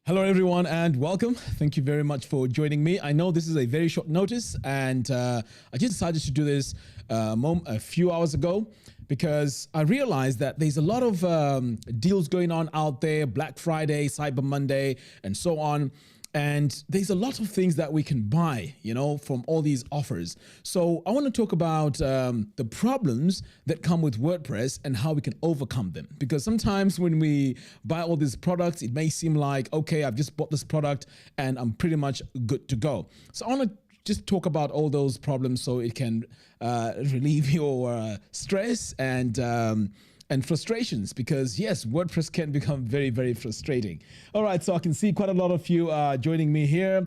Hello, everyone, and welcome. Thank you very much for joining me. I know this is a very short notice, and I just decided to do this a few hours ago because I realized that there's a lot of deals going on out there, Black Friday, Cyber Monday, and so on. And there's a lot of things that we can buy, from all these offers. So I want to talk about the problems that come with WordPress and how we can overcome them. Because sometimes when we buy all these products, it may seem like, okay, I've just bought this product and I'm pretty much good to go. So I want to just talk about all those problems so it can relieve your stress and frustrations, because yes, WordPress can become very, very frustrating. All right, so I can see quite a lot of you joining me here.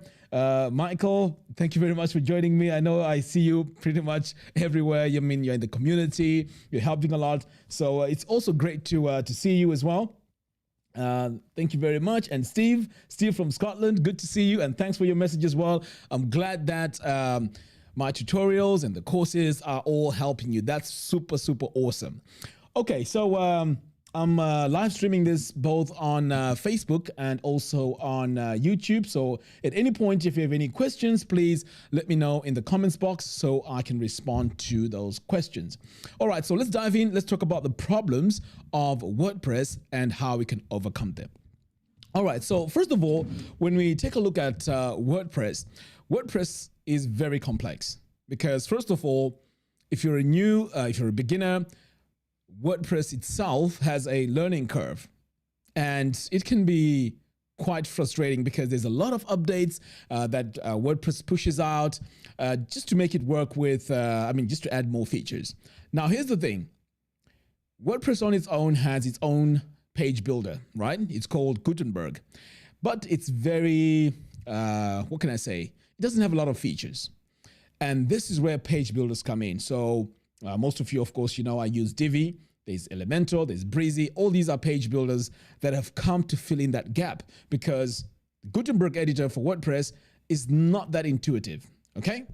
Michael, thank you very much for joining me. I know I see you pretty much everywhere. You're in the community, you're helping a lot. So it's also great to see you as well. Thank you very much. And Steve from Scotland, good to see you. And thanks for your message as well. I'm glad that my tutorials and the courses are all helping you. That's super, super awesome. Okay, so I'm live streaming this both on Facebook and also on YouTube. So at any point, if you have any questions, please let me know in the comments box so I can respond to those questions. All right, so let's dive in. Let's talk about the problems of WordPress and how we can overcome them. All right, so first of all, when we take a look at WordPress is very complex because first of all, if you're a beginner, WordPress itself has a learning curve, and it can be quite frustrating because there's a lot of updates that WordPress pushes out just to make it work with, just to add more features. Now, here's the thing. WordPress on its own has its own page builder, right? It's called Gutenberg, but it's very, what can I say? It doesn't have a lot of features. And this is where page builders come in. So most of you, of course, I use Divi, there's Elementor, there's Breezy. All these are page builders that have come to fill in that gap because the Gutenberg editor for WordPress is not that intuitive, okay?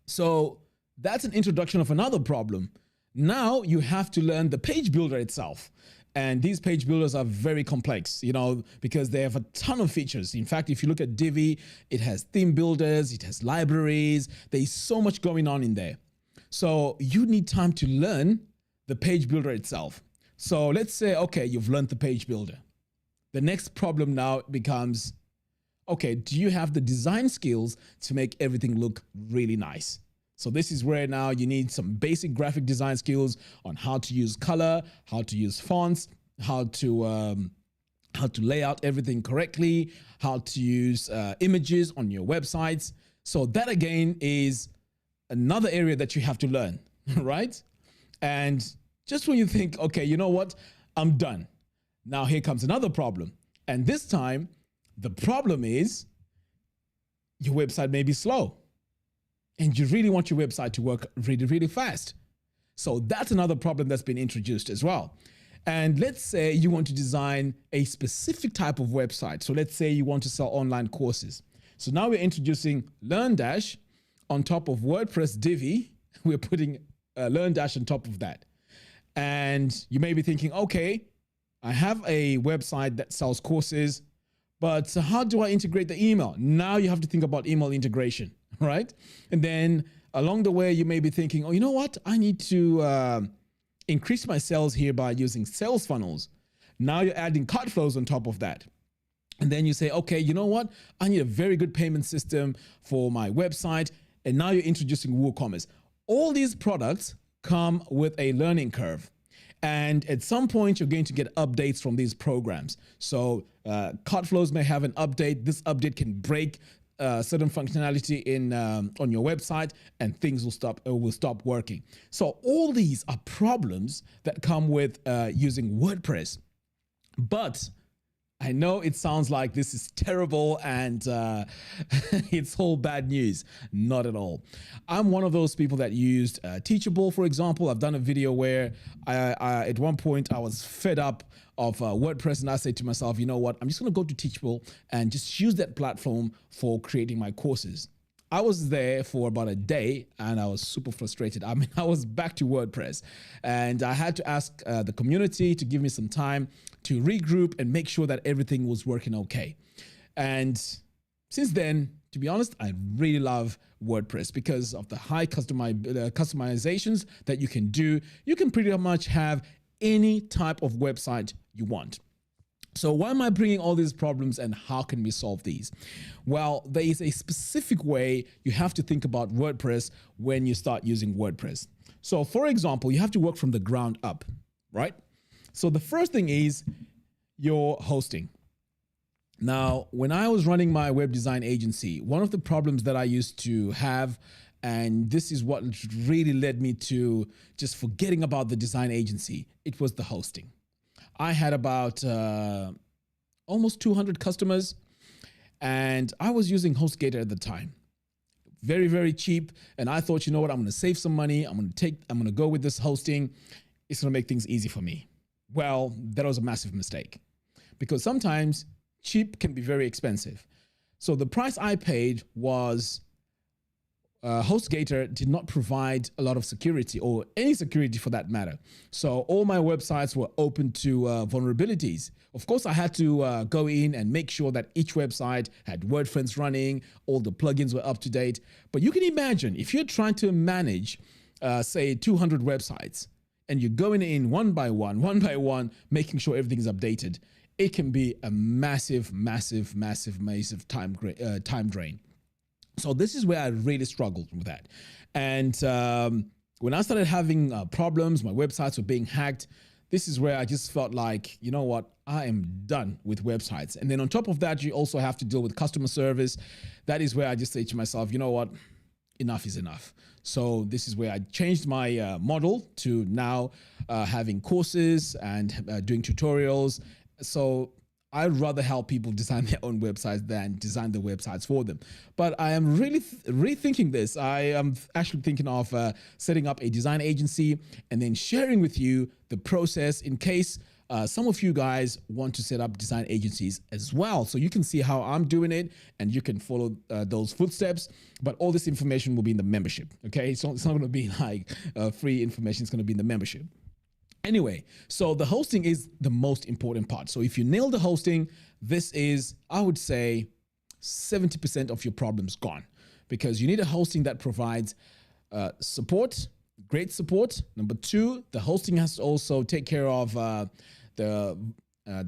So that's an introduction of another problem. Now you have to learn the page builder itself. And these page builders are very complex, because they have a ton of features. In fact, if you look at Divi, it has theme builders, it has libraries. There's so much going on in there. So you need time to learn the page builder itself. So let's say, okay, you've learned the page builder. The next problem now becomes, okay, do you have the design skills to make everything look really nice? So this is where now you need some basic graphic design skills on how to use color, how to use fonts, how to lay out everything correctly, how to use images on your websites. So that again is another area that you have to learn, right? And just when you think, okay, you know what, I'm done. Now here comes another problem. And this time, the problem is your website may be slow. And you really want your website to work really, really fast. So that's another problem that's been introduced as well. And let's say you want to design a specific type of website. So let's say you want to sell online courses. So now we're introducing Learndash on top of WordPress Divi. We're putting Learndash on top of that. And you may be thinking, okay, I have a website that sells courses, but how do I integrate the email? Now you have to think about email integration, right? And then along the way, you may be thinking, oh, you know what? I need to increase my sales here by using sales funnels. Now you're adding cart flows on top of that. And then you say, okay, you know what? I need a very good payment system for my website. And now you're introducing WooCommerce. All these products come with a learning curve. And at some point, you're going to get updates from these programs. So cart flows may have an update. This update can break certain functionality in on your website, and things will stop working. So all these are problems that come with using WordPress. But I know it sounds like this is terrible and it's all bad news. Not at all. I'm one of those people that used Teachable, for example. I've done a video where I at one point I was fed up of WordPress, and I said to myself, you know what, I'm just going to go to Teachable and just use that platform for creating my courses. I was there for about a day and I was super frustrated. I mean, I was back to WordPress and I had to ask the community to give me some time to regroup and make sure that everything was working okay. And since then, to be honest, I really love WordPress because of the high customizations that you can do. You can pretty much have any type of website you want. So why am I bringing all these problems and how can we solve these? Well, there is a specific way you have to think about WordPress when you start using WordPress. So for example, you have to work from the ground up, right? So the first thing is your hosting. Now, when I was running my web design agency, one of the problems that I used to have, and this is what really led me to just forgetting about the design agency, it was the hosting. I had about almost 200 customers and I was using HostGator at the time. Very, very cheap. And I thought, you know what, I'm going to save some money. I'm going to go with this hosting. It's going to make things easy for me. Well, that was a massive mistake because sometimes cheap can be very expensive. So the price I paid was HostGator did not provide a lot of security or any security for that matter. So all my websites were open to vulnerabilities. Of course, I had to go in and make sure that each website had WordPress running, all the plugins were up to date. But you can imagine if you're trying to manage, say 200 websites and you're going in one by one, making sure everything is updated, it can be a massive time drain. So this is where I really struggled with that. And when I started having problems, my websites were being hacked, this is where I just felt like, you know what, I am done with websites. And then on top of that, you also have to deal with customer service. That is where I just say to myself, you know what, enough is enough. So this is where I changed my model to now having courses and doing tutorials. So I'd rather help people design their own websites than design the websites for them. But I am really rethinking this. I am actually thinking of setting up a design agency and then sharing with you the process in case some of you guys want to set up design agencies as well. So you can see how I'm doing it and you can follow those footsteps. But all this information will be in the membership, okay? So it's not going to be like free information. It's going to be in the membership. Anyway, so the hosting is the most important part. So if you nail the hosting, this is, I would say, 70% of your problems gone because you need a hosting that provides support, great support. Number two, the hosting has to also take care of the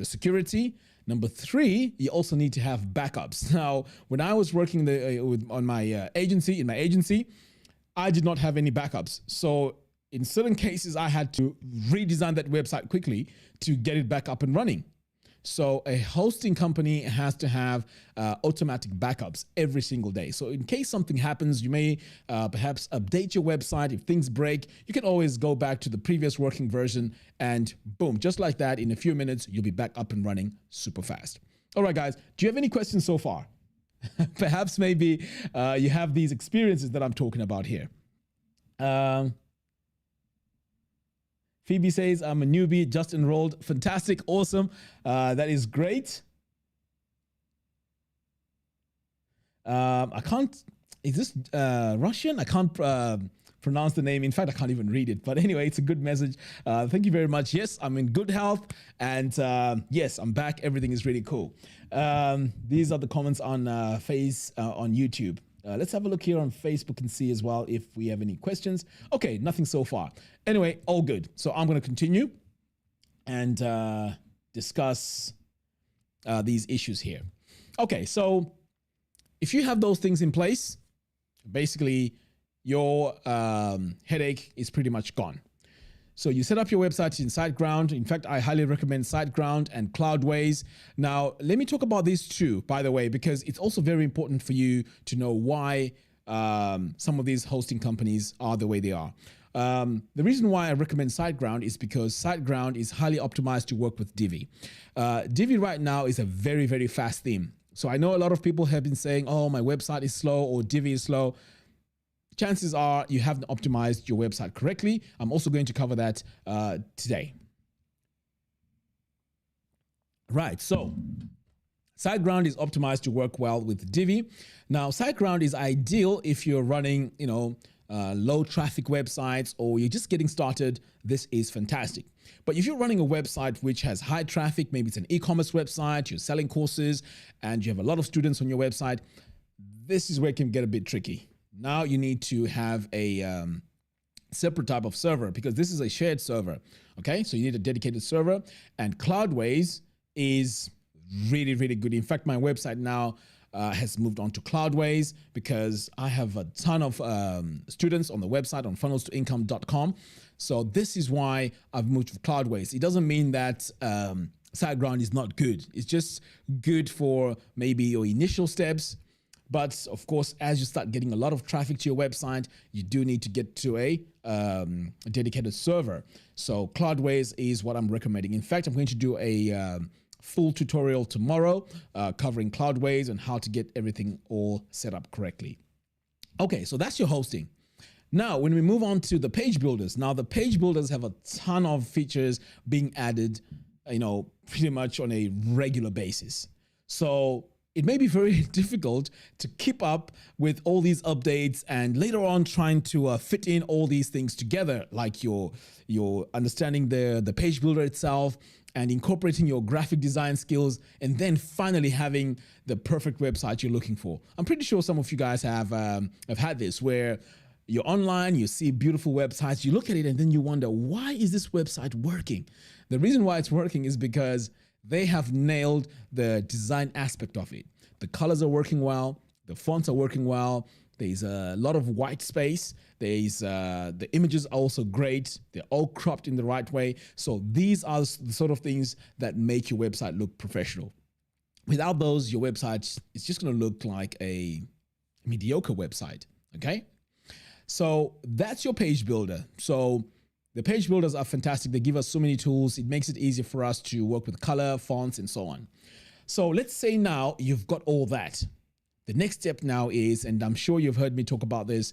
security. Number three, you also need to have backups. Now, when I was working in my agency, I did not have any backups. So in certain cases, I had to redesign that website quickly to get it back up and running. So a hosting company has to have automatic backups every single day. So in case something happens, you may perhaps update your website. If things break, you can always go back to the previous working version and boom, just like that, in a few minutes, you'll be back up and running super fast. All right, guys, do you have any questions so far? Perhaps maybe you have these experiences that I'm talking about here. Phoebe says, I'm a newbie, just enrolled. Fantastic. Awesome. That is great. I can't, is this Russian? I can't pronounce the name. In fact, I can't even read it. But anyway, it's a good message. Thank you very much. Yes, I'm in good health. And yes, I'm back. Everything is really cool. These are the comments on on YouTube. Let's have a look here on Facebook and see as well if we have any questions. Okay, nothing so far. Anyway, all good. So I'm going to continue and discuss these issues here. Okay, so if you have those things in place, basically your headache is pretty much gone. So you set up your website in SiteGround. In fact, I highly recommend SiteGround and Cloudways. Now, let me talk about these two, by the way, because it's also very important for you to know why some of these hosting companies are the way they are. The reason why I recommend SiteGround is because SiteGround is highly optimized to work with Divi. Divi right now is a very, very fast theme. So I know a lot of people have been saying, oh, my website is slow or Divi is slow. Chances are you haven't optimized your website correctly. I'm also going to cover that today. Right, so SiteGround is optimized to work well with Divi. Now, SiteGround is ideal if you're running, low traffic websites or you're just getting started. This is fantastic. But if you're running a website which has high traffic, maybe it's an e-commerce website, you're selling courses, and you have a lot of students on your website, this is where it can get a bit tricky. Now you need to have a separate type of server because this is a shared server. Okay, so you need a dedicated server, and Cloudways is really, really good. In fact, my website now has moved on to Cloudways because I have a ton of students on the website on funnelstoincome.com. So this is why I've moved to Cloudways. It doesn't mean that SiteGround is not good. It's just good for maybe your initial steps. But of course, as you start getting a lot of traffic to your website, you do need to get to a dedicated server. So Cloudways is what I'm recommending. In fact, I'm going to do a full tutorial tomorrow covering Cloudways and how to get everything all set up correctly. Okay, so that's your hosting. Now, when we move on to the page builders, now the page builders have a ton of features being added, pretty much on a regular basis. So it may be very difficult to keep up with all these updates and later on trying to fit in all these things together, like your understanding the page builder itself and incorporating your graphic design skills, and then finally having the perfect website you're looking for. I'm pretty sure some of you guys have had this where you're online, you see beautiful websites, you look at it and then you wonder, why is this website working? The reason why it's working is because they have nailed the design aspect of it. The colors are working well, the fonts are working well, there's a lot of white space, there's the images are also great, they're all cropped in the right way. So these are the sort of things that make your website look professional. Without those, your website is just going to look like a mediocre website, okay? So that's your page builder. So the page builders are fantastic. They give us so many tools. It makes it easier for us to work with color, fonts, and so on. So let's say now you've got all that. The next step now is, and I'm sure you've heard me talk about this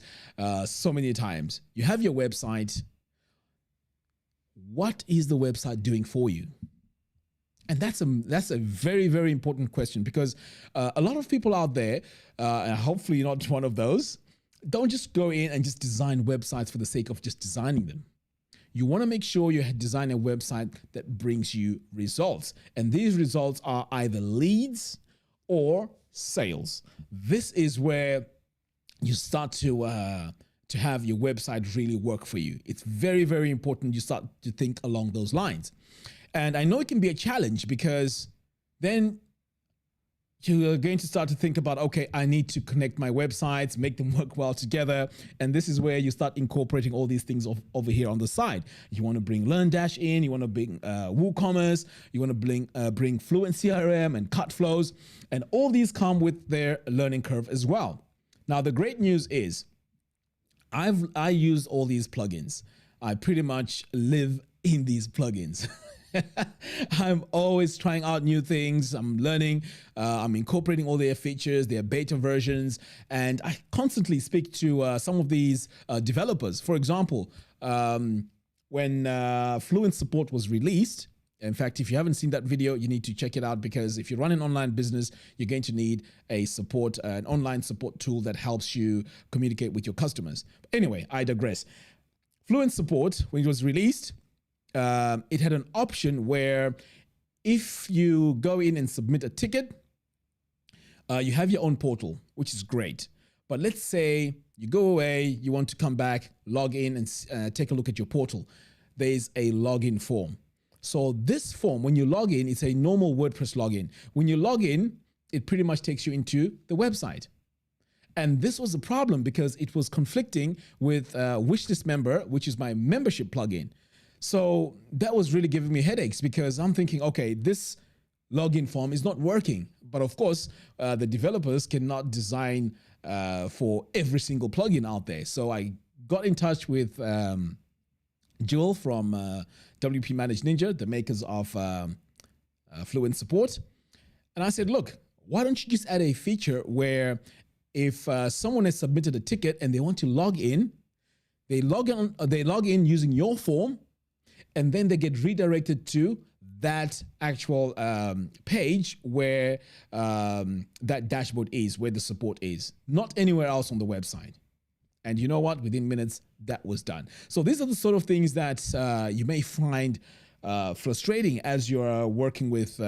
so many times, you have your website. What is the website doing for you? And that's a very, very important question because a lot of people out there, and hopefully you're not one of those, don't just go in and just design websites for the sake of just designing them. You want to make sure you design a website that brings you results. And these results are either leads or sales. This is where you start to have your website really work for you. It's very, very important you start to think along those lines. And I know it can be a challenge because then you're going to start to think about, okay, I need to connect my websites, make them work well together. And this is where you start incorporating all these things over here on the side. You want to bring Learndash in, you want to bring WooCommerce, you want to bring Fluent CRM and Cutflows, and all these come with their learning curve as well. Now, the great news is I use all these plugins. I pretty much live in these plugins. I'm always trying out new things. I'm learning. I'm incorporating all their features, their beta versions, and I constantly speak to some of these developers. For example, when Fluent Support was released, in fact, if you haven't seen that video, you need to check it out because if you run an online business, you're going to need an online support tool that helps you communicate with your customers. But anyway, I digress. Fluent Support, when it was released, it had an option where if you go in and submit a ticket, you have your own portal, which is great. But let's say you go away, you want to come back, log in and take a look at your portal. There's a login form. So this form, when you log in, it's a normal WordPress login. When you log in, it pretty much takes you into the website. And this was a problem because it was conflicting with Wishlist Member, which is my membership plugin. So that was really giving me headaches because I'm thinking, okay, this login form is not working. But of course, the developers cannot design for every single plugin out there. So I got in touch with Joel from WP Managed Ninja, the makers of Fluent Support. And I said, look, why don't you just add a feature where if someone has submitted a ticket and they want to log in, they log in using your form, and then they get redirected to that actual page where that dashboard is, where the support is, not anywhere else on the website. And you know what? Within minutes, that was done. So these are the sort of things that you may find frustrating as you're working with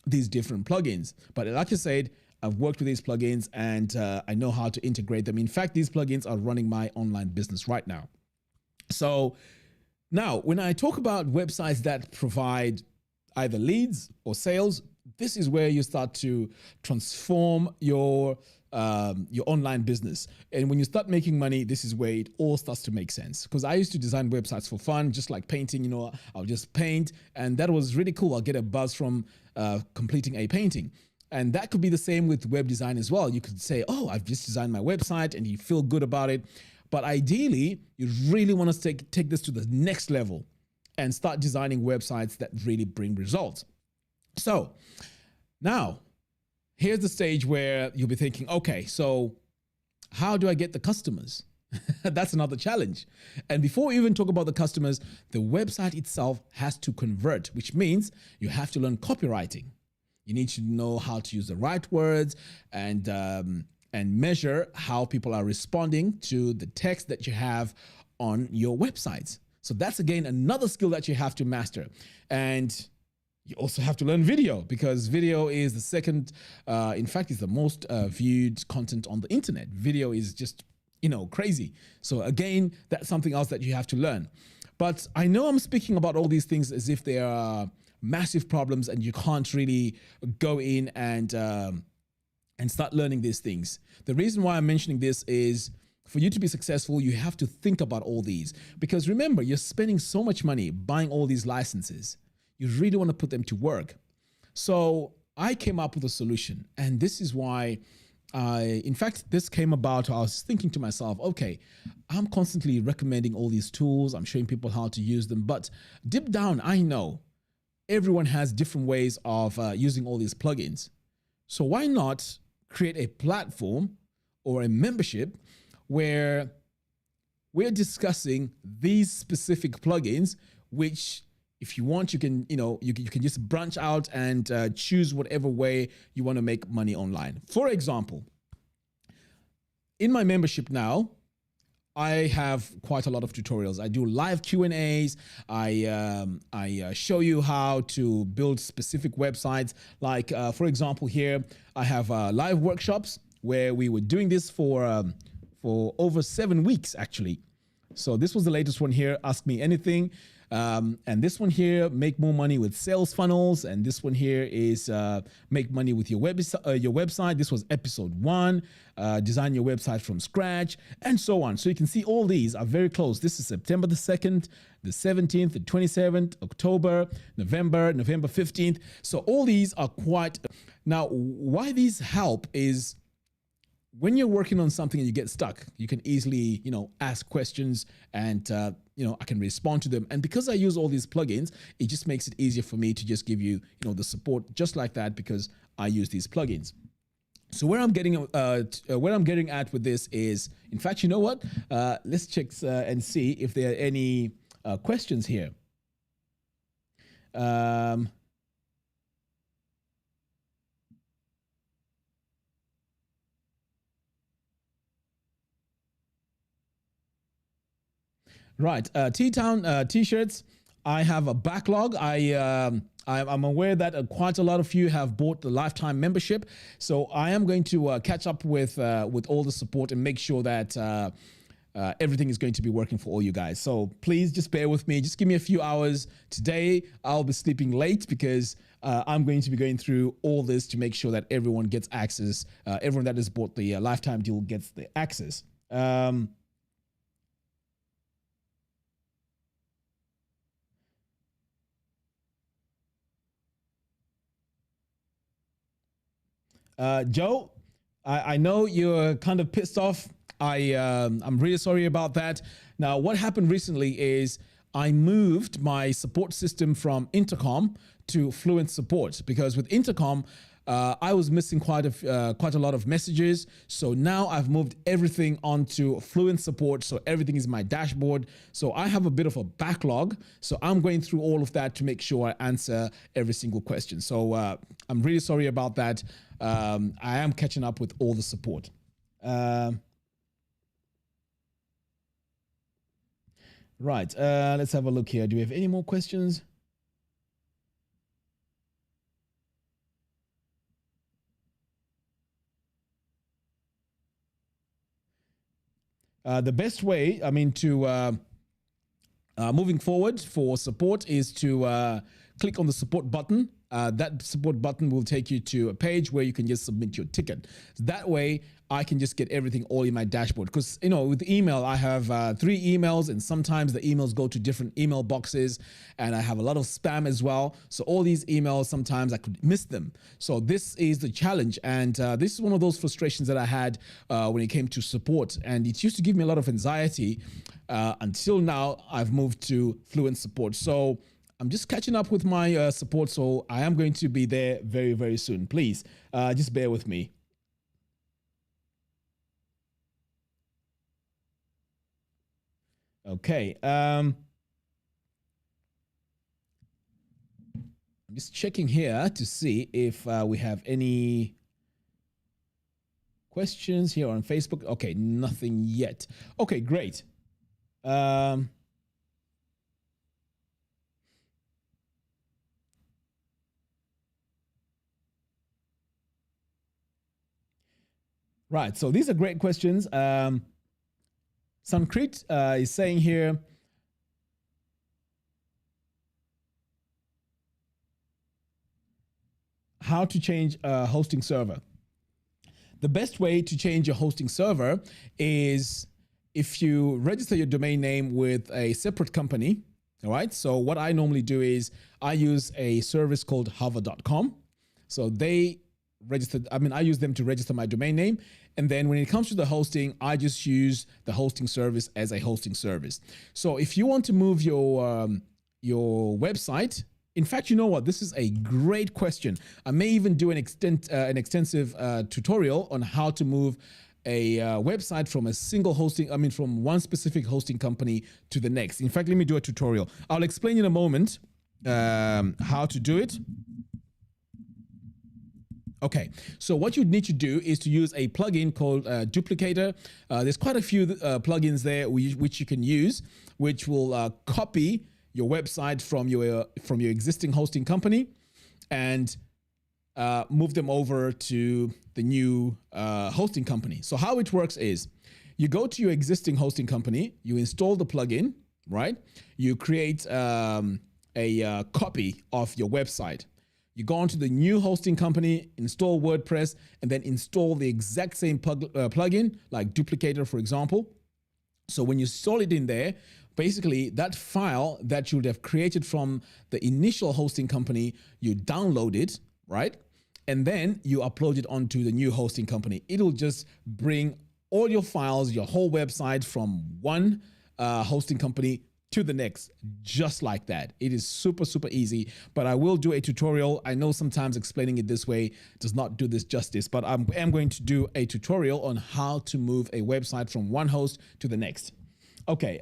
these different plugins. But like I said, I've worked with these plugins and I know how to integrate them. In fact, these plugins are running my online business right now. So now, when I talk about websites that provide either leads or sales, this is where you start to transform your online business. And when you start making money, this is where it all starts to make sense. Because I used to design websites for fun, just like painting, you know, I'll just paint. And that was really cool. I'll get a buzz from completing a painting. And that could be the same with web design as well. You could say, oh, I've just designed my website, and you feel good about it. But ideally, you really want to take this to the next level and start designing websites that really bring results. So now, here's the stage where you'll be thinking, okay, so how do I get the customers? That's another challenge. And before we even talk about the customers, the website itself has to convert, which means you have to learn copywriting. You need to know how to use the right words and measure how people are responding to the text that you have on your websites. So that's, again, another skill that you have to master. And you also have to learn video, because video is the second, in fact, it's the most viewed content on the internet. Video is just, you know, crazy. So again, that's something else that you have to learn. But I know I'm speaking about all these things as if they are massive problems and you can't really go in and start learning these things. The reason why I'm mentioning this is, for you to be successful, you have to think about all these. Because remember, you're spending so much money buying all these licenses. You really want to put them to work. So I came up with a solution, and this is why in fact, this came about. I was thinking to myself, okay, I'm constantly recommending all these tools. I'm showing people how to use them, but deep down, I know everyone has different ways of using all these plugins. So why not create a platform or a membership where we're discussing these specific plugins, which if you want, you can, you can just branch out and choose whatever way you want to make money online. For example, in my membership now, I have quite a lot of tutorials. I do live Q&As. I show you how to build specific websites. Like, for example, here I have live workshops where we were doing this for over 7 weeks, actually. So this was the latest one here, Ask Me Anything. And this one here, Make More Money with Sales Funnels. And this one here is Make Money with your website. This was episode 1, Design Your Website from Scratch, and so on. So you can see all these are very close. This is September the 2nd, the 17th, the 27th, October, November 15th. So all these are quite... Now, why these help is when you're working on something and you get stuck, you can easily, ask questions and, I can respond to them. And because I use all these plugins, it just makes it easier for me to just give you, the support just like that because I use these plugins. So where I'm getting at with this is, in fact, you know what? Let's check and see if there are any questions here. Right, T-Town T-shirts. I have a backlog. I'm aware that quite a lot of you have bought the lifetime membership, so I am going to catch up with all the support and make sure that everything is going to be working for all you guys. So please just bear with me. Just give me a few hours. Today I'll be sleeping late because I'm going to be going through all this to make sure that everyone gets access. Everyone that has bought the lifetime deal gets the access. Joe, I know you're kind of pissed off. I'm really sorry about that. Now, what happened recently is I moved my support system from Intercom to Fluent Support because with Intercom, I was missing quite a lot of messages. So now I've moved everything onto Fluent Support. So everything is my dashboard. So I have a bit of a backlog. So I'm going through all of that to make sure I answer every single question. So I'm really sorry about that. I am catching up with all the support. Right. Let's have a look here. Do we have any more questions? The best way, I mean, to moving forward for support is to click on the support button. That support button will take you to a page where you can just submit your ticket. That way, I can just get everything all in my dashboard. Because, you know, with email, I have 3 emails, and sometimes the emails go to different email boxes, and I have a lot of spam as well. So all these emails, sometimes I could miss them. So this is the challenge. And this is one of those frustrations that I had when it came to support. And it used to give me a lot of anxiety until now I've moved to Fluent Support. So I'm just catching up with my support. So I am going to be there very, very soon. Please just bear with me. Okay. I'm just checking here to see if we have any questions here on Facebook. Okay, nothing yet. Okay, great. Right, so these are great questions. Sankrit is saying here, how to change a hosting server. The best way to change your hosting server is if you register your domain name with a separate company. All right, so what I normally do is I use a service called hover.com. So they registered, I use them to register my domain name. And then when it comes to the hosting, I just use the hosting service as a hosting service. So if you want to move your website, in fact, you know what? This is a great question. I may even do an extensive tutorial on how to move a website from a single hosting, from one specific hosting company to the next. In fact, let me do a tutorial. I'll explain in a moment how to do it. Okay, so what you need to do is to use a plugin called Duplicator. There's quite a few plugins there which you can use, which will copy your website from your existing hosting company and move them over to the new hosting company. So how it works is you go to your existing hosting company, you install the plugin, right? You create a copy of your website. You go onto the new hosting company, install WordPress, and then install the exact same plugin, like Duplicator, for example. So when you install it in there, basically that file that you would have created from the initial hosting company, you download it, right? And then you upload it onto the new hosting company. It'll just bring all your files, your whole website from one hosting company to the next, just like that. It is super, super easy, but I will do a tutorial. I know sometimes explaining it this way does not do this justice, but I am going to do a tutorial on how to move a website from one host to the next. Okay.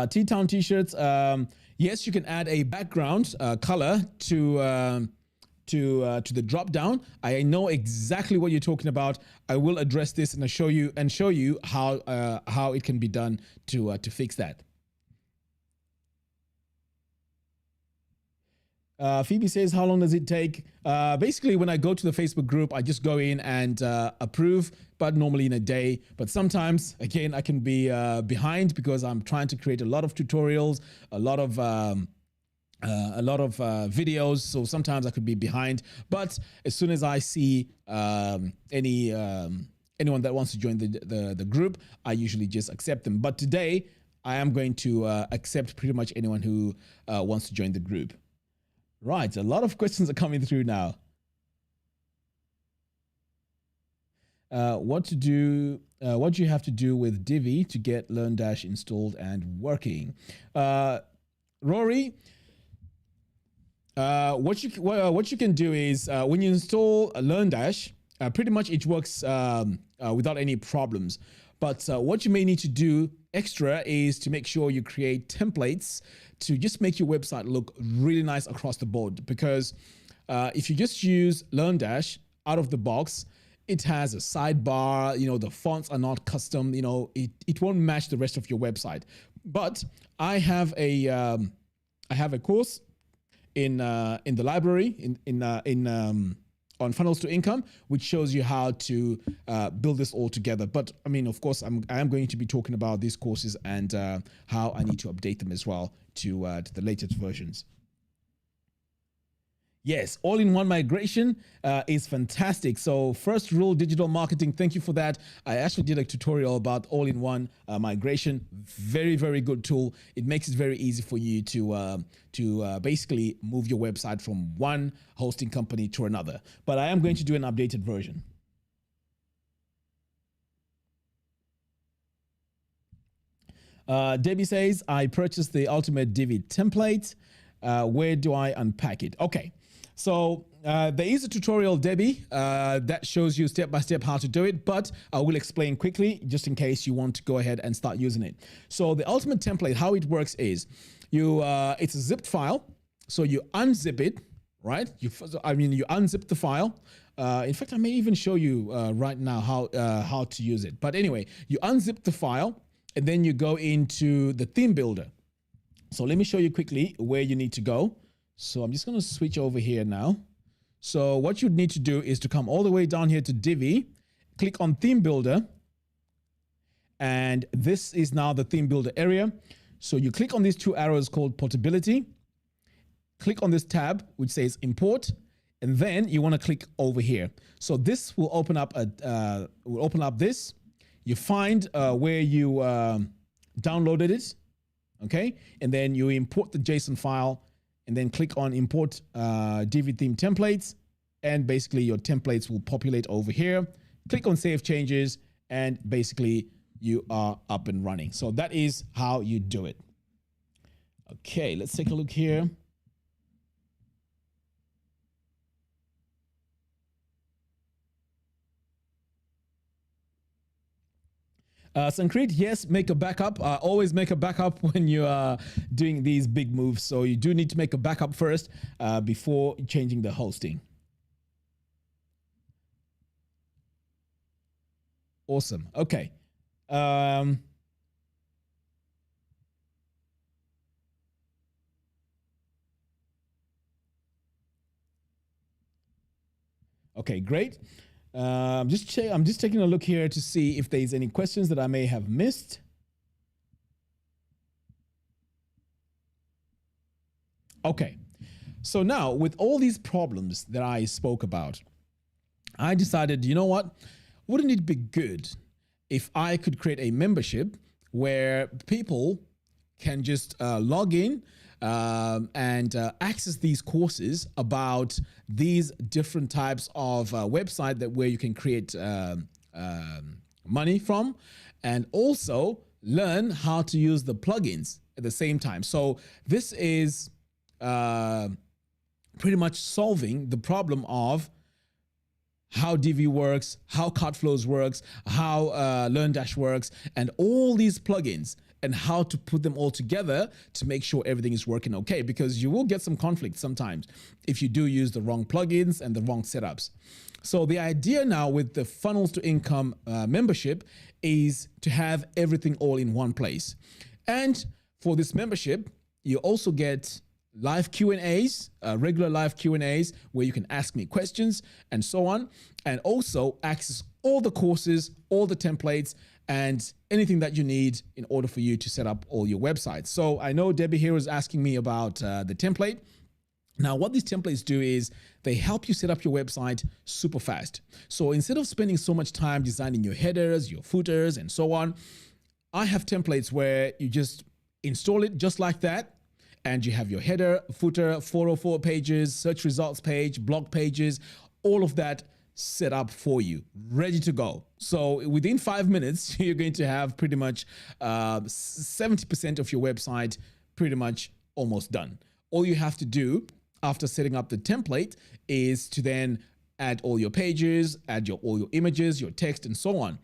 T-Town t-shirts. Yes, you can add a background color to the drop down. I know exactly what you're talking about. I will address this and show you how it can be done to fix that. Phoebe says, how long does it take? Basically, when I go to the Facebook group, I just go in and approve, but normally in a day. But sometimes, again, I can be behind because I'm trying to create a lot of tutorials, a lot of videos, so sometimes I could be behind. But as soon as I see anyone that wants to join the group, I usually just accept them. But today, I am going to accept pretty much anyone who wants to join the group. Right, a lot of questions are coming through now. What do you have to do with Divi to get Learndash installed and working? Rory, what you can do is when you install Learndash, pretty much it works without any problems. But what you may need to do extra is to make sure you create templates to just make your website look really nice across the board. Because if you just use Learndash out of the box, it has a sidebar, the fonts are not custom, it won't match the rest of your website. But I have a course in the library on funnels to income, which shows you how to build this all together. But I mean, of course, I am going to be talking about these courses and how I need to update them as well to the latest versions. Yes, all-in-one migration is fantastic. So First Rule Digital Marketing, thank you for that. I actually did a tutorial about all-in-one migration. Very, very good tool. It makes it very easy for you to basically move your website from one hosting company to another. But I am going to do an updated version. Debbie says, I purchased the Ultimate Divi template. Where do I unpack it? Okay. So there is a tutorial, Debbie, that shows you step-by-step how to do it, but I will explain quickly just in case you want to go ahead and start using it. So the ultimate template, how it works is it's a zipped file. So you unzip it, right? You unzip the file. In fact, I may even show you right now how to use it. But anyway, you unzip the file and then you go into the theme builder. So let me show you quickly where you need to go. So I'm just going to switch over here now. So what you need to do is to come all the way down here to Divi, click on Theme Builder, and this is now the Theme Builder area. So you click on these two arrows called Portability, click on this tab which says Import, and then you want to click over here. So this will open up this. You find where you downloaded it, okay, and then you import the JSON file. And then click on Import Divi Theme Templates, and basically your templates will populate over here. Click on Save Changes, and basically you are up and running. So that is how you do it. Okay, let's take a look here. Sankrit, yes, make a backup. Always make a backup when you are doing these big moves. So you do need to make a backup first before changing the hosting. Awesome. Okay. Okay, great. I'm just taking a look here to see if there's any questions that I may have missed. Okay, so now with all these problems that I spoke about, I decided, you know what? Wouldn't it be good if I could create a membership where people can just log in and access these courses about these different types of website where you can create money from, and also learn how to use the plugins at the same time. So this is pretty much solving the problem of how Divi works, how Cartflows works, how Learndash works, and all these plugins, and how to put them all together to make sure everything is working okay, because you will get some conflict sometimes if you do use the wrong plugins and the wrong setups. So the idea now with the Funnels to Income membership is to have everything all in one place. And for this membership, you also get live Q&As, regular live Q&As where you can ask me questions and so on, and also access all the courses, all the templates, and anything that you need in order for you to set up all your websites. So I know Debbie here is asking me about the template. Now, what these templates do is they help you set up your website super fast. So instead of spending so much time designing your headers, your footers, and so on, I have templates where you just install it just like that, and you have your header, footer, 404 pages, search results page, blog pages, all of that set up for you, ready to go. So within 5 minutes, you're going to have pretty much 70% of your website pretty much almost done. All you have to do after setting up the template is to then add all your pages, add all your images, your text, and so on.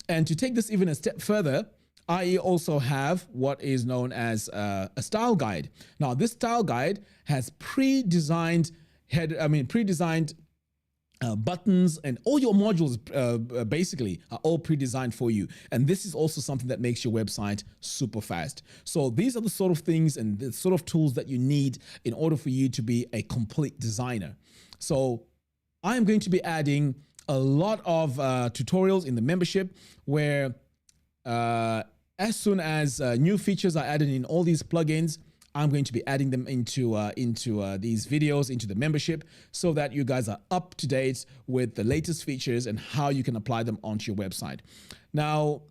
And to take this even a step further, I also have what is known as a style guide. Now, this style guide has pre-designed buttons, and all your modules basically are all pre-designed for you. And this is also something that makes your website super fast. So these are the sort of things and the sort of tools that you need in order for you to be a complete designer. So I am going to be adding a lot of tutorials in the membership where as soon as new features are added in all these plugins, I'm going to be adding them into these videos, into the membership, so that you guys are up to date with the latest features and how you can apply them onto your website. Now,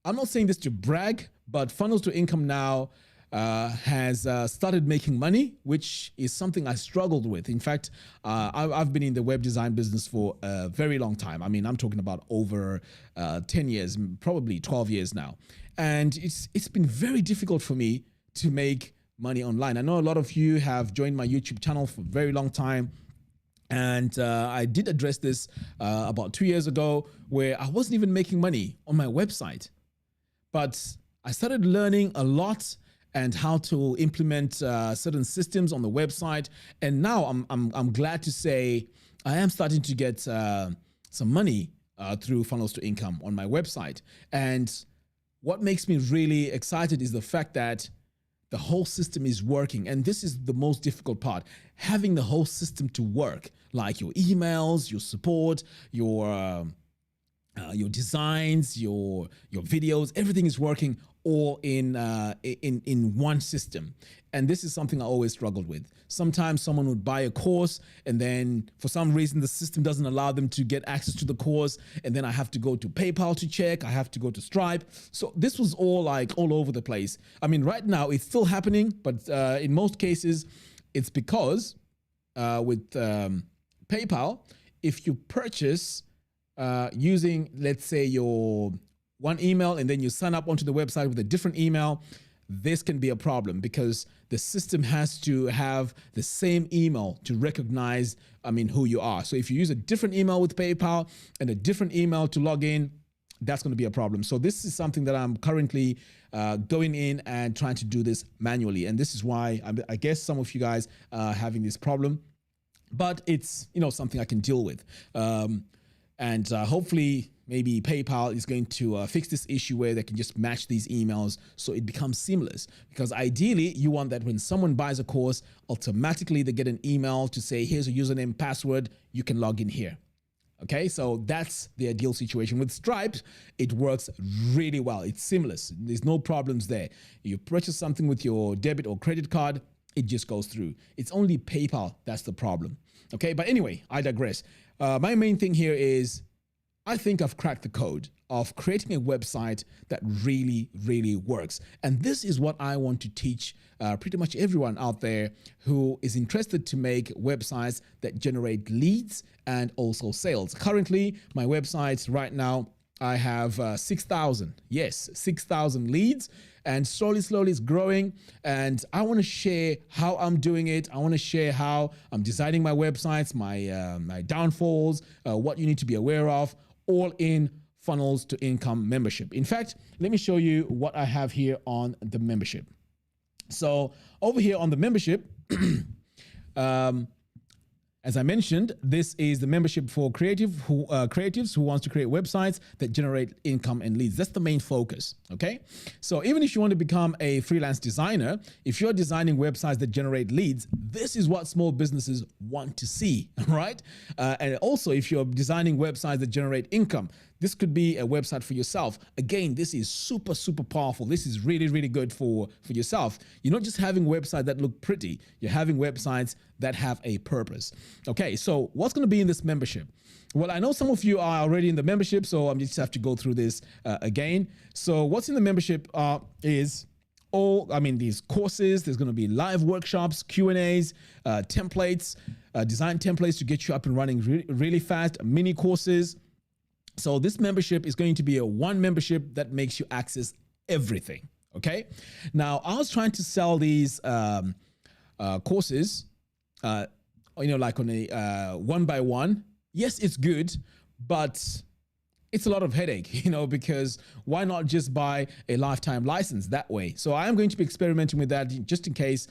I'm not saying this to brag, but Funnels to Income now has started making money, which is something I struggled with. In fact, I've been in the web design business for a very long time. I mean, I'm talking about over 10 years, probably 12 years now. And it's been very difficult for me to make money online. I know a lot of you have joined my YouTube channel for a very long time. And I did address this about 2 years ago, where I wasn't even making money on my website. But I started learning a lot and how to implement certain systems on the website. And now I'm glad to say I am starting to get some money through Funnels to Income on my website. And what makes me really excited is the fact that the whole system is working. And this is the most difficult part, having the whole system to work, like your emails, your support, your designs, your videos, everything is working all in one system. And this is something I always struggled with. Sometimes someone would buy a course and then for some reason the system doesn't allow them to get access to the course. And then I have to go to PayPal to check. I have to go to Stripe. So this was all all over the place. I mean, right now it's still happening, but in most cases it's because with PayPal, if you purchase using, let's say, your one email and then you sign up onto the website with a different email, this can be a problem because the system has to have the same email to recognize, who you are. So if you use a different email with PayPal and a different email to log in, that's going to be a problem. So this is something that I'm currently going in and trying to do this manually. And this is why I guess some of you guys are having this problem, but it's, something I can deal with. And hopefully maybe PayPal is going to fix this issue where they can just match these emails so it becomes seamless. Because ideally, you want that when someone buys a course, automatically they get an email to say, here's a username, password, you can log in here. Okay, so that's the ideal situation. With Stripe, it works really well. It's seamless. There's no problems there. You purchase something with your debit or credit card, it just goes through. It's only PayPal that's the problem. Okay, but anyway, I digress. My main thing here is I think I've cracked the code of creating a website that really, really works. And this is what I want to teach pretty much everyone out there who is interested to make websites that generate leads and also sales. Currently, my website right now, I have 6,000. Yes, 6,000 leads. And slowly it's growing. And I want to share how I'm doing it. I want to share how I'm designing my websites, my downfalls, what you need to be aware of, all in Funnels to Income membership. In fact, let me show you what I have here on the membership. So over here on the membership, as I mentioned, this is the membership for creatives who wants to create websites that generate income and leads. That's the main focus, okay? So even if you want to become a freelance designer, if you're designing websites that generate leads, this is what small businesses want to see, right? And also, if you're designing websites that generate income, this could be a website for yourself. Again, this is super, super powerful. This is really, really good for yourself. You're not just having websites that look pretty. You're having websites that have a purpose. Okay, so what's going to be in this membership? Well, I know some of you are already in the membership, so I just have to go through this again. So what's in the membership is these courses. There's going to be live workshops, Q&As, templates, design templates to get you up and running really fast, mini courses. So this membership is going to be a one membership that makes you access everything. Okay. Now I was trying to sell these courses, like on a one by one. Yes, it's good, but it's a lot of headache, because why not just buy a lifetime license that way? So I am going to be experimenting with that just in case,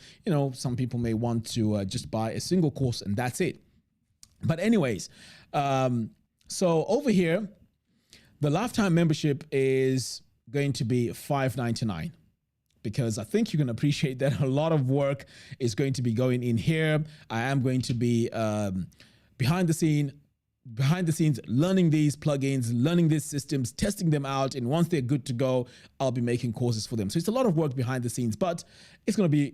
some people may want to just buy a single course and that's it. But anyways, so over here, the lifetime membership is going to be $5.99 because I think you can appreciate that a lot of work is going to be going in here. I am going to be behind the scenes, learning these plugins, learning these systems, testing them out. And once they're good to go, I'll be making courses for them. So it's a lot of work behind the scenes, but it's going to be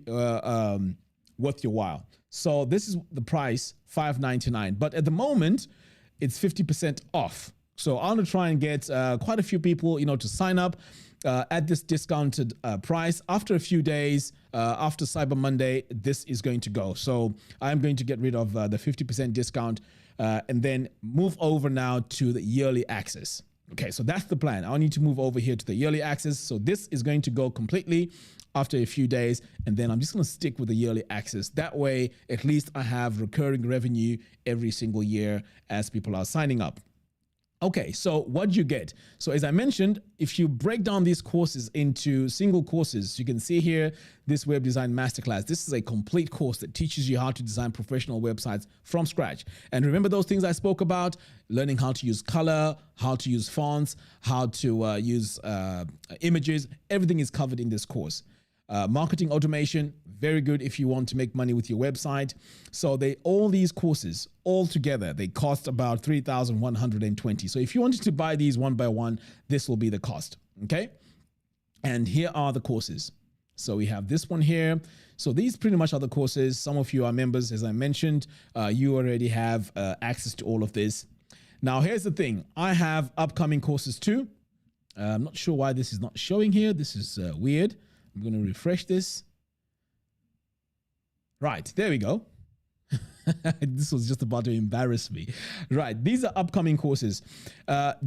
worth your while. So this is the price, $5.99. But at the moment, it's 50% off. So I'm going to try and get quite a few people, to sign up at this discounted price. After a few days, after Cyber Monday, this is going to go. So I'm going to get rid of the 50% discount and then move over now to the yearly access. Okay, so that's the plan. I need to move over here to the yearly access. So this is going to go completely after a few days, and then I'm just going to stick with the yearly access. That way, at least I have recurring revenue every single year as people are signing up. Okay, so what do you get? So as I mentioned, if you break down these courses into single courses, you can see here, this Web Design Masterclass. This is a complete course that teaches you how to design professional websites from scratch. And remember those things I spoke about? Learning how to use color, how to use fonts, how to use images. Everything is covered in this course. Marketing automation, very good if you want to make money with your website. So all these courses all together, they cost about $3,120. So if you wanted to buy these one by one, this will be the cost. Okay. And here are the courses. So we have this one here. So these pretty much are the courses. Some of you are members, as I mentioned. You already have access to all of this. Now, here's the thing. I have upcoming courses too. I'm not sure why this is not showing here. This is weird. I'm going to refresh this. Right, there we go. This was just about to embarrass me. Right, these are upcoming courses.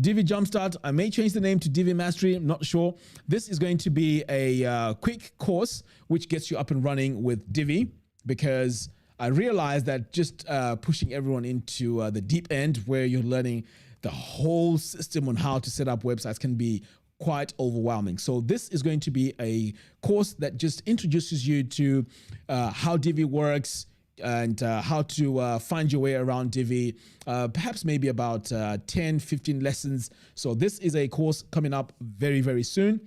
Divi Jumpstart, I may change the name to Divi Mastery, I'm not sure. This is going to be a quick course which gets you up and running with Divi, because I realized that just pushing everyone into the deep end where you're learning the whole system on how to set up websites can be quite overwhelming. So this is going to be a course that just introduces you to how Divi works and how to find your way around Divi, perhaps maybe about 10, 15 lessons. So this is a course coming up very, very soon.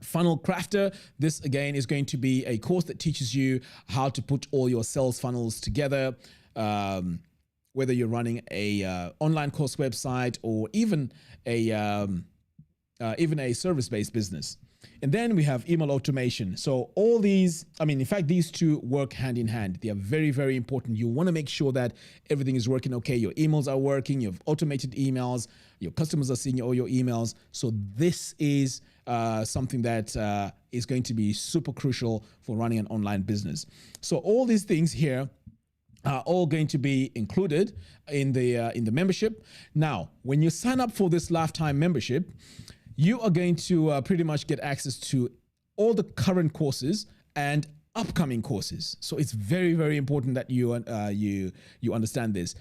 Funnel Crafter. This again is going to be a course that teaches you how to put all your sales funnels together. Whether you're running a online course website or even a service-based business. And then we have email automation. So all these, in fact, these two work hand in hand. They are very, very important. You want to make sure that everything is working okay. Your emails are working. You have automated emails. Your customers are seeing all your emails. So this is something that is going to be super crucial for running an online business. So all these things here are all going to be included in the membership. Now, when you sign up for this lifetime membership, you are going to pretty much get access to all the current courses and upcoming courses. So it's very, very important that you understand this.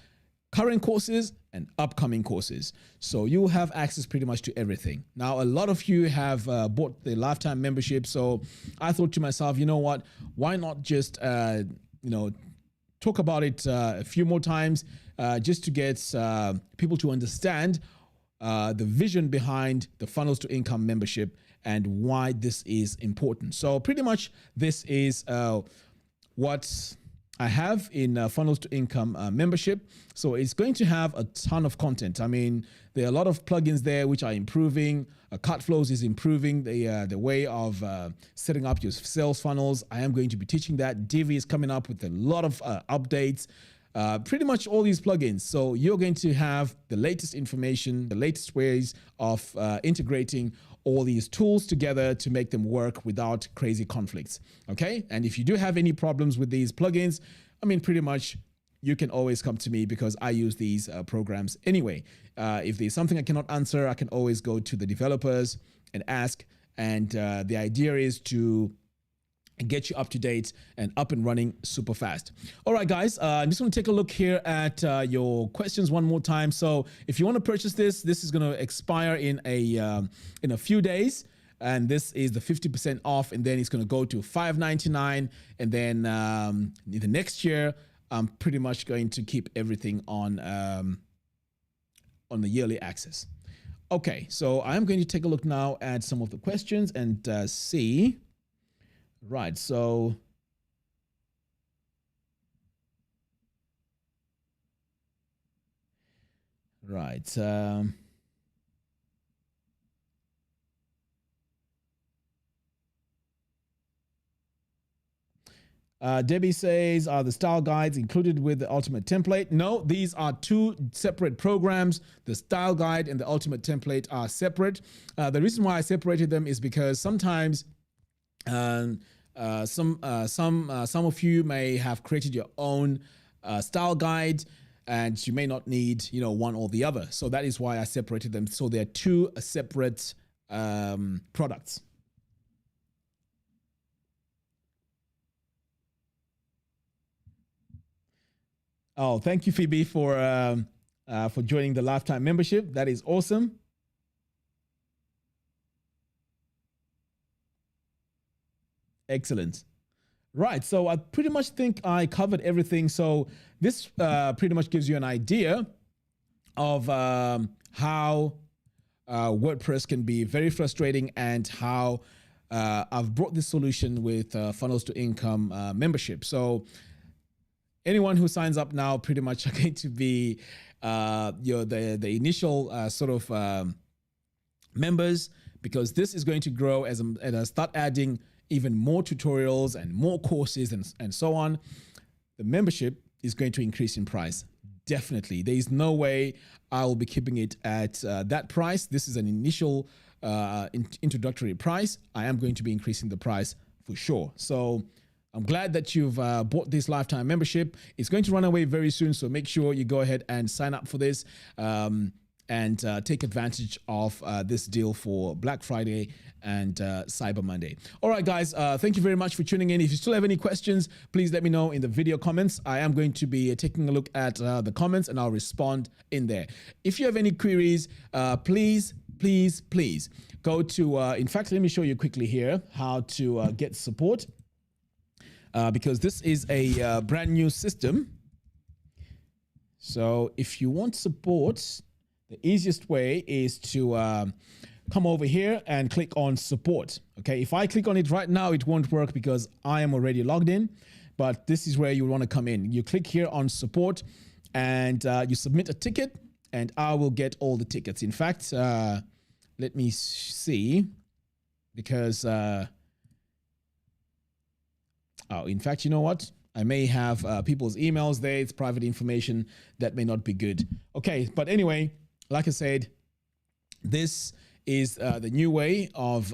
Current courses and upcoming courses. So you will have access pretty much to everything. Now, a lot of you have bought the lifetime membership. So I thought to myself, you know what? Why not just talk about it a few more times just to get people to understand the vision behind the Funnels to Income membership and why this is important. So pretty much this is what I have in Funnels to Income membership. So it's going to have a ton of content. There are a lot of plugins there which are improving. Cutflows is improving the way of setting up your sales funnels. I am going to be teaching that. Divi is coming up with a lot of updates. Pretty much all these plugins. So you're going to have the latest information, the latest ways of integrating all these tools together to make them work without crazy conflicts. Okay. And if you do have any problems with these plugins, pretty much you can always come to me because I use these programs anyway. If there's something I cannot answer, I can always go to the developers and ask, And the idea is to get you up to date and up and running super fast. All right, guys, I'm just going to take a look here at your questions one more time. So if you want to purchase this, this is going to expire in a few days. And this is the 50% off, and then it's going to go to $5.99. And then the next year, I'm pretty much going to keep everything on the yearly access. Okay, so I'm going to take a look now at some of the questions and see. Right, so right. Debbie says, are the style guides included with the ultimate template? No, these are two separate programs. The style guide and the ultimate template are separate. The reason why I separated them is because sometimes some of you may have created your own style guide, and you may not need, one or the other. So that is why I separated them. So they're two separate products. Oh, thank you, Phoebe, for joining the lifetime membership. That is awesome. Excellent. Right. So I pretty much think I covered everything. So this pretty much gives you an idea of how WordPress can be very frustrating, and how I've brought this solution with Funnels to Income membership. So anyone who signs up now pretty much are going to be the initial sort of members, because this is going to grow as I start adding even more tutorials and more courses and so on. The membership is going to increase in price. Definitely. There is no way I will be keeping it at that price. This is an initial introductory price. I am going to be increasing the price for sure. So I'm glad that you've bought this lifetime membership. It's going to run away very soon, so make sure you go ahead and sign up for this and take advantage of this deal for Black Friday and Cyber Monday. All right, guys, thank you very much for tuning in. If you still have any questions, please let me know in the video comments. I am going to be taking a look at the comments, and I'll respond in there. If you have any queries, please go to, in fact, let me show you quickly here how to get support. Because this is a brand new system. So if you want support, the easiest way is to come over here and click on support. Okay, if I click on it right now, it won't work because I am already logged in, but this is where you want to come in. You click here on support, and you submit a ticket, and I will get all the tickets. In fact, let me see, because in fact, you know what? I may have people's emails there. It's private information that may not be good. Okay, but anyway, like I said, this is the new way of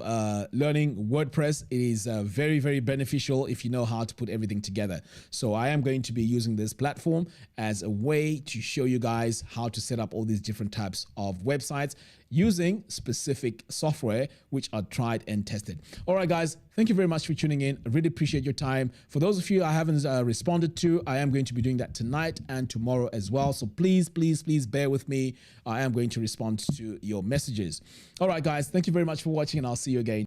learning WordPress. It is very, very beneficial if you know how to put everything together. So I am going to be using this platform as a way to show you guys how to set up all these different types of websites using specific software which are tried and tested. All right, guys, thank you very much for tuning in. I really appreciate your time. For those of you I haven't responded to, I am going to be doing that tonight and tomorrow as well. So please bear with me. I am going to respond to your messages. All right, guys, thank you very much for watching, and I'll see you again